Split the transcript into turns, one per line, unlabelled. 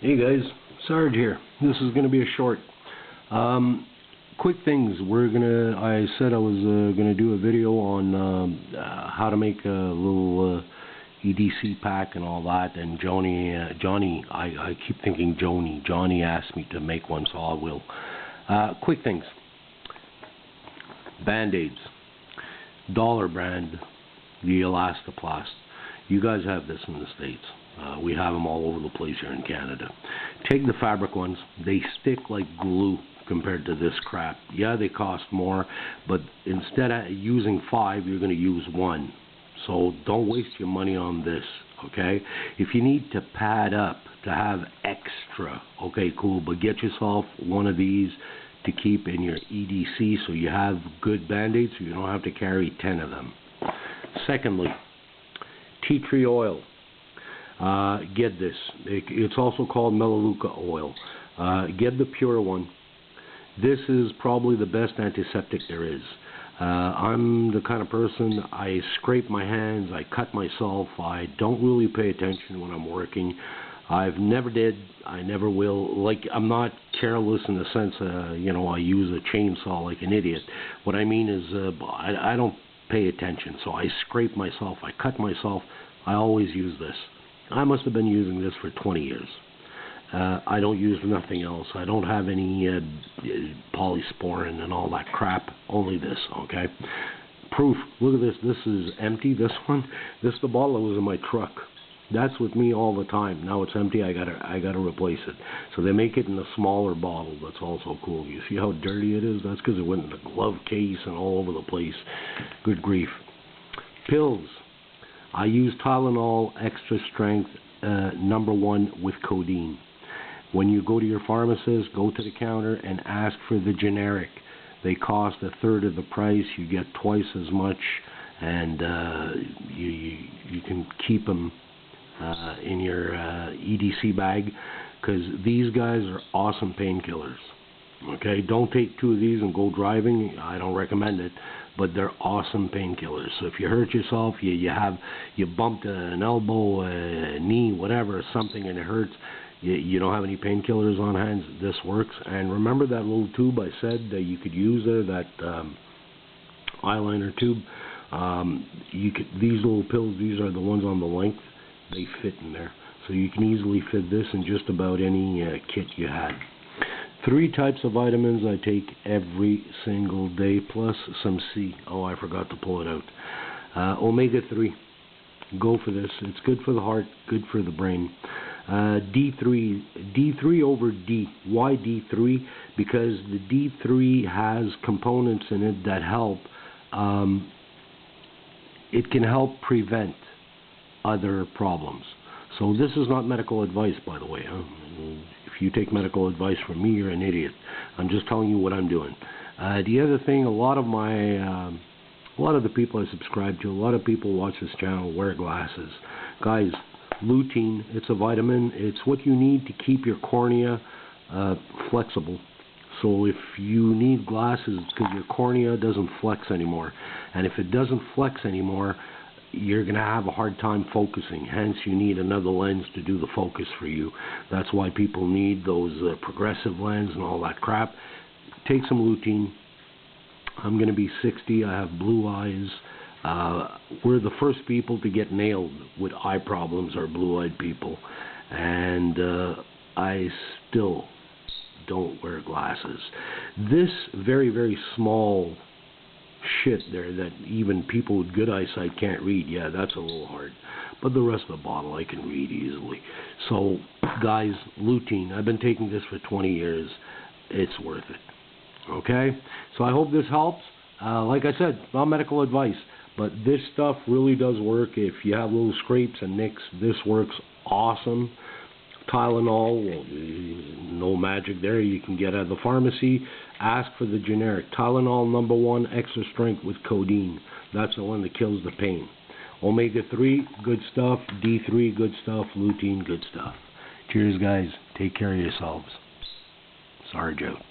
Hey guys, Sarge here. This is going to be a short. Quick things. I said I was gonna do a video on how to make a little EDC pack and all that. And Johnny, I keep thinking Johnny asked me to make one, so I will. Quick things. Band-Aids, Dollar brand, the Elastoplast. You guys have this in the States. We have them all over the place here in Canada. Take the fabric ones. They stick like glue compared to this crap. Yeah, they cost more, but instead of using 5, you're going to use 1. So don't waste your money on this, okay? If you need to pad up, to have extra, okay, cool, but get yourself one of these to keep in your EDC so you have good Band-Aids so you don't have to carry 10 of them. Secondly, tea tree oil. Get this. It's also called Melaleuca oil. Get the pure one. This is probably the best antiseptic there is. I'm the kind of person, I scrape my hands, I cut myself, I don't really pay attention when I'm working. I've never did, I never will. Like, I'm not careless in the sense, I use a chainsaw like an idiot. What I mean is, I don't pay attention, so I scrape myself, I cut myself. I always use this. I must have been using this for 20 years. I don't use nothing else. I don't have any polysporin and all that crap. Only this, okay? Proof. Look at this. This is empty, this one. This is the bottle that was in my truck. That's with me all the time. Now it's empty. I gotta replace it. So they make it in a smaller bottle. That's also cool. You see how dirty it is? That's because it went in the glove case and all over the place. Good grief. Pills. I use Tylenol Extra Strength #1 with codeine. When you go to your pharmacist, go to the counter and ask for the generic. They cost 1/3 of the price. You get twice as much, and you can keep them in your EDC bag, because these guys are awesome painkillers. Okay, don't take 2 of these and go driving. I don't recommend it, but they're awesome painkillers. So if you hurt yourself, you bumped an elbow, a knee, whatever, something, and it hurts, you don't have any painkillers on hand, this works. And remember that little tube I said that you could use there, that eyeliner tube? These little pills, these are the ones on the length, they fit in there. So you can easily fit this in just about any kit you had. 3 types of vitamins I take every single day, plus some C. Oh, I forgot to pull it out. Omega-3. Go for this. It's good for the heart, good for the brain. D3 over D. Why D3? Because the D3 has components in it that help. It can help prevent other problems. So this is not medical advice, by the way. If you take medical advice from me, you're an idiot. I'm just telling you what I'm doing. The other thing, a lot of the people I subscribe to, a lot of people watch this channel wear glasses. Guys, lutein, it's a vitamin. It's what you need to keep your cornea flexible. So if you need glasses because your cornea doesn't flex anymore, and if it doesn't flex anymore, you're going to have a hard time focusing. Hence, you need another lens to do the focus for you. That's why people need those progressive lens and all that crap. Take some lutein. I'm going to be 60. I have blue eyes. We're the first people to get nailed with eye problems, are blue-eyed people. And I still don't wear glasses. This very, very small shit there that even people with good eyesight can't read, yeah, that's a little hard. But the rest of the bottle I can read easily. So, guys, lutein, I've been taking this for 20 years. It's worth it. Okay? So I hope this helps. Like I said, not medical advice, but this stuff really does work. If you have little scrapes and nicks, this works awesome. Tylenol, well, no magic there. You can get at the pharmacy. Ask for the generic. Tylenol #1 Extra Strength with codeine. That's the one that kills the pain. Omega-3, good stuff. D3, good stuff. Lutein, good stuff. Cheers, guys. Take care of yourselves. Sarge out.